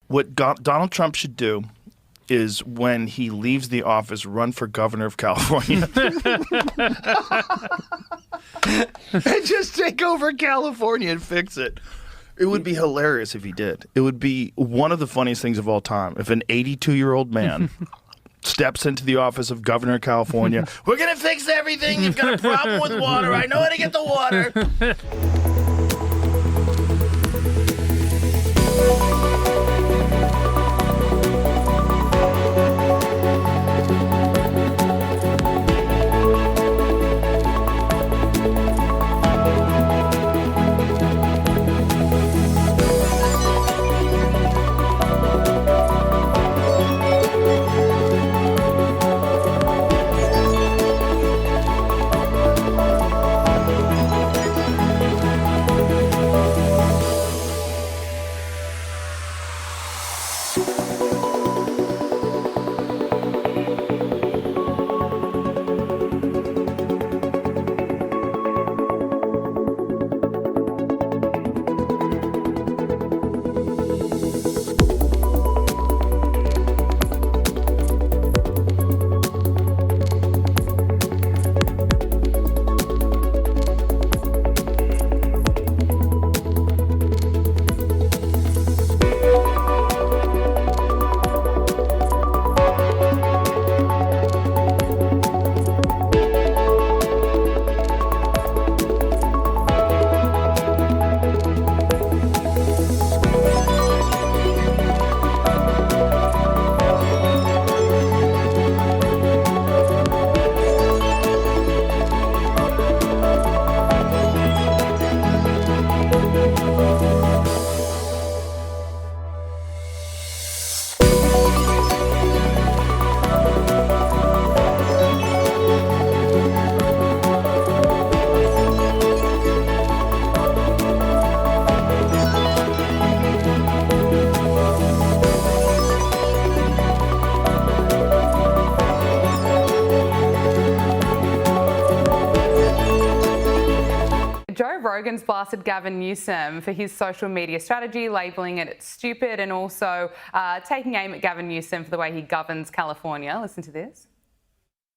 What Donald Trump should do is when he leaves the office, run for governor of California. And just take over California and fix it. It would be hilarious if he did. It would be one of the funniest things of all time. If an 82-year-old man steps into the office of governor of California, we're going to fix everything. You've got a problem with water. I know how to get the water. Joe Rogan's blasted Gavin Newsom for his social media strategy, labelling it stupid, and also taking aim at Gavin Newsom for the way he governs California. Listen to this.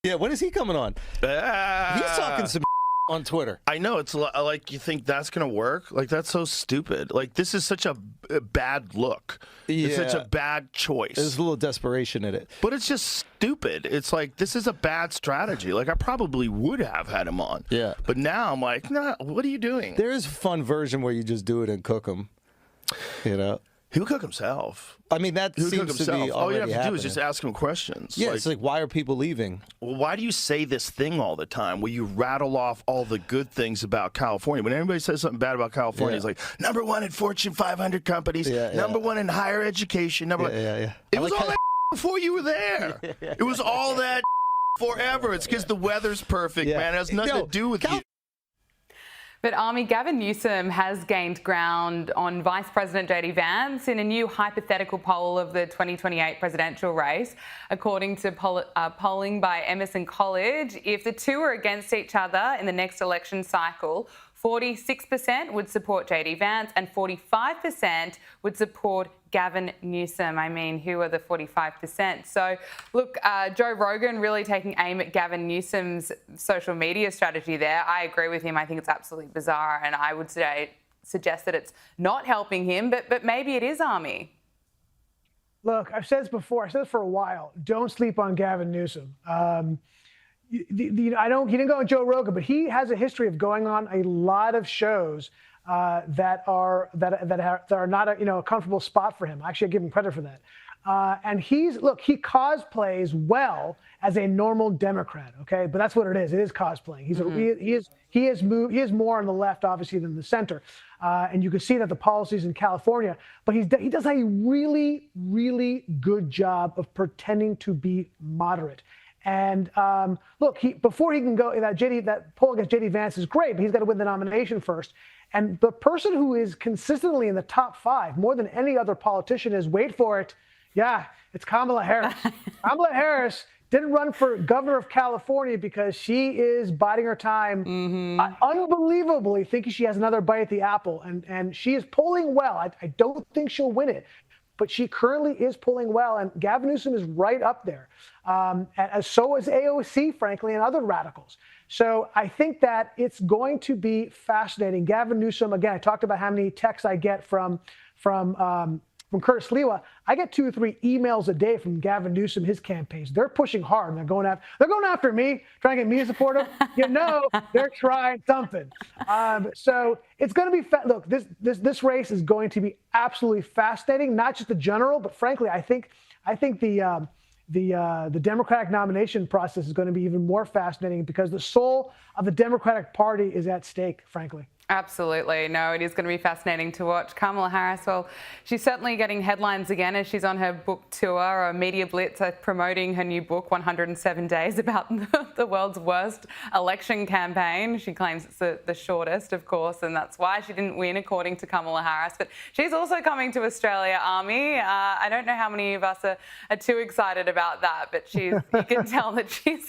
Yeah, when is he coming on? He's talking some on Twitter. I know. It's like, you think that's going to work? Like, that's so stupid. Like, this is such a bad look. Yeah. It's such a bad choice. There's a little desperation in it. But it's just stupid. It's like, this is a bad strategy. Like, I probably would have had him on. Yeah. But now I'm like, nah, what are you doing? There is a fun version where you just do it and cook them, you know? He'll cook himself. I mean, that He'll seems cook to himself. be All you already have to do happening. is just ask him questions. Yeah, it's like, why are people leaving? Well, why do you say this thing all the time where you rattle off all the good things about California? When anybody says something bad about California, it's like, #1 in Fortune 500 companies, #1 in higher education, #1. It was all that before you were there. It was all that forever. It's because the weather's perfect, man. It has nothing to do with you. But Army, Gavin Newsom has gained ground on Vice President JD Vance in a new hypothetical poll of the 2028 presidential race. According to polling by Emerson College, if the two are against each other in the next election cycle, 46% would support JD Vance and 45% would support Gavin Newsom. I mean, who are the 45%? So, look, Joe Rogan really taking aim at Gavin Newsom's social media strategy there. I agree with him. I think it's absolutely bizarre, and I would suggest that it's not helping him, but maybe it is, Army. Look, I've said this before. I've said this for a while. Don't sleep on Gavin Newsom. He didn't go on Joe Rogan, but he has a history of going on a lot of shows that are not a comfortable spot for him. Actually, I give him credit for that. And he cosplays well as a normal Democrat. Okay, but that's what it is. It is cosplaying. He is more on the left, obviously, than the center. And you can see that the policies in California. But he does a really, really good job of pretending to be moderate. And look, before he can go, that poll against JD Vance is great, but he's got to win the nomination first. And the person who is consistently in the top 5 more than any other politician is, wait for it, it's Kamala Harris. Kamala Harris didn't run for governor of California because she is biding her time, unbelievably thinking she has another bite at the apple. And she is polling well. I don't think she'll win it. but she currently is polling well, and Gavin Newsom is right up there. As so is AOC, frankly, and other radicals. So I think that it's going to be fascinating. Gavin Newsom, again, I talked about how many texts I get from Curtis Lewa. I get 2 or 3 emails a day from Gavin Newsom, his campaigns. They're pushing hard. They're going after me, trying to get me to support him. They're trying something. So it's going to be look. This race is going to be absolutely fascinating. Not just the general, but frankly, I think the Democratic nomination process is going to be even more fascinating because the soul of the Democratic Party is at stake, frankly. Absolutely. No, it is going to be fascinating to watch. Kamala Harris, well, she's certainly getting headlines again as she's on her book tour or media blitz promoting her new book, 107 Days, about the world's worst election campaign. She claims it's the shortest, of course, and that's why she didn't win, according to Kamala Harris. But she's also coming to Australia, Army. I don't know how many of us are too excited about that, but you can tell that she's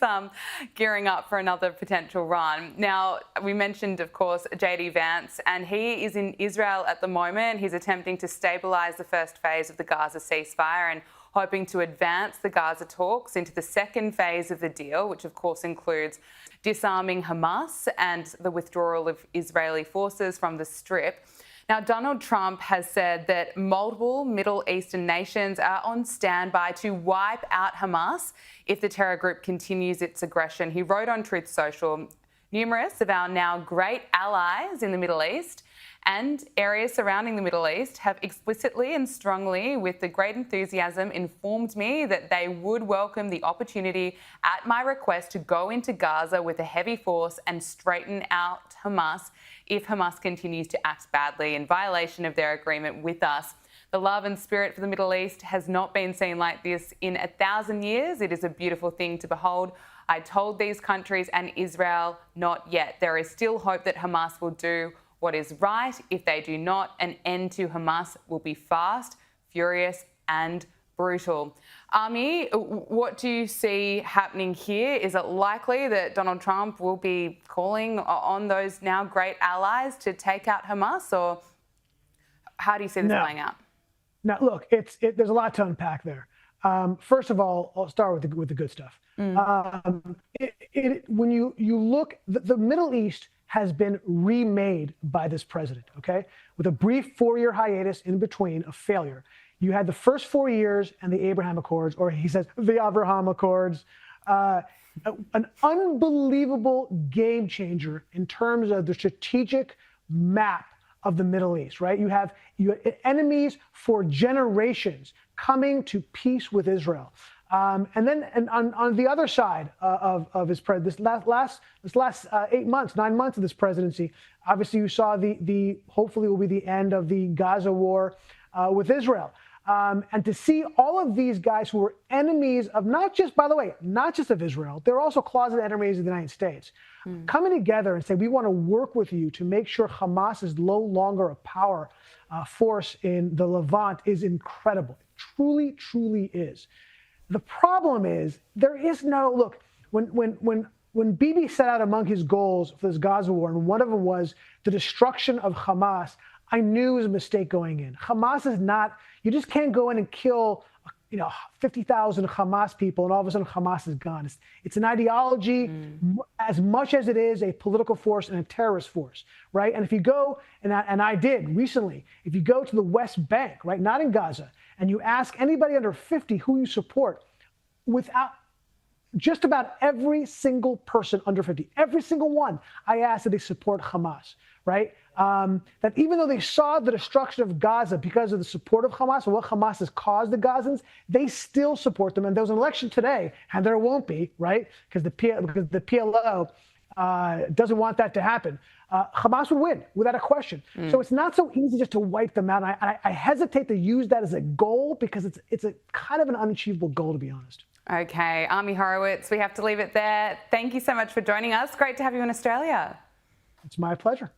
gearing up for another potential run. Now, we mentioned, of course, J.D. Vance, and he is in Israel at the moment. He's attempting to stabilise the first phase of the Gaza ceasefire and hoping to advance the Gaza talks into the second phase of the deal, which of course includes disarming Hamas and the withdrawal of Israeli forces from the Strip. Now, Donald Trump has said that multiple Middle Eastern nations are on standby to wipe out Hamas if the terror group continues its aggression. He wrote on Truth Social, numerous of our now great allies in the Middle East and areas surrounding the Middle East have explicitly and strongly, with the great enthusiasm, informed me that they would welcome the opportunity at my request to go into Gaza with a heavy force and straighten out Hamas if Hamas continues to act badly in violation of their agreement with us. The love and spirit for the Middle East has not been seen like this in 1,000 years. It is a beautiful thing to behold. I told these countries and Israel, not yet. There is still hope that Hamas will do what is right. If they do not, an end to Hamas will be fast, furious, and brutal. Army, what do you see happening here? Is it likely that Donald Trump will be calling on those now great allies to take out Hamas, or how do you see this playing out? Now, look, there's a lot to unpack there. First of all, I'll start with the good stuff. When you look, the Middle East has been remade by this president, okay? With a brief 4-year hiatus in between, a failure. You had the first 4 years and the Abraham Accords, or he says the Abraham Accords, an unbelievable game changer in terms of the strategic map of the Middle East, right? You have enemies for generations coming to peace with Israel. And then on the other side of his this last 9 months of this presidency, obviously you saw the hopefully will be the end of the Gaza war with Israel. And to see all of these guys who were enemies of not just of Israel, they're also closet enemies of the United States, coming together and say, we want to work with you to make sure Hamas is no longer a power force in the Levant is incredible. It truly, truly is. The problem is there is no, look, when Bibi set out among his goals for this Gaza war, and one of them was the destruction of Hamas, I knew it was a mistake going in. Hamas is not, you just can't go in and kill 50,000 Hamas people and all of a sudden Hamas is gone. It's an ideology as much as it is a political force and a terrorist force, right? And if you go, and I did recently, if you go to the West Bank, right, not in Gaza, and you ask anybody under 50 who you support, without just about every single person under 50, every single one, I asked that they support Hamas, right? That even though they saw the destruction of Gaza because of the support of Hamas and what Hamas has caused the Gazans, they still support them. And there was an election today, and there won't be, right? Because the PLO doesn't want that to happen. Hamas would win without a question. So it's not so easy just to wipe them out. I hesitate to use that as a goal because it's a kind of an unachievable goal, to be honest. Okay, Army Horowitz, we have to leave it there. Thank you so much for joining us. Great to have you in Australia. It's my pleasure.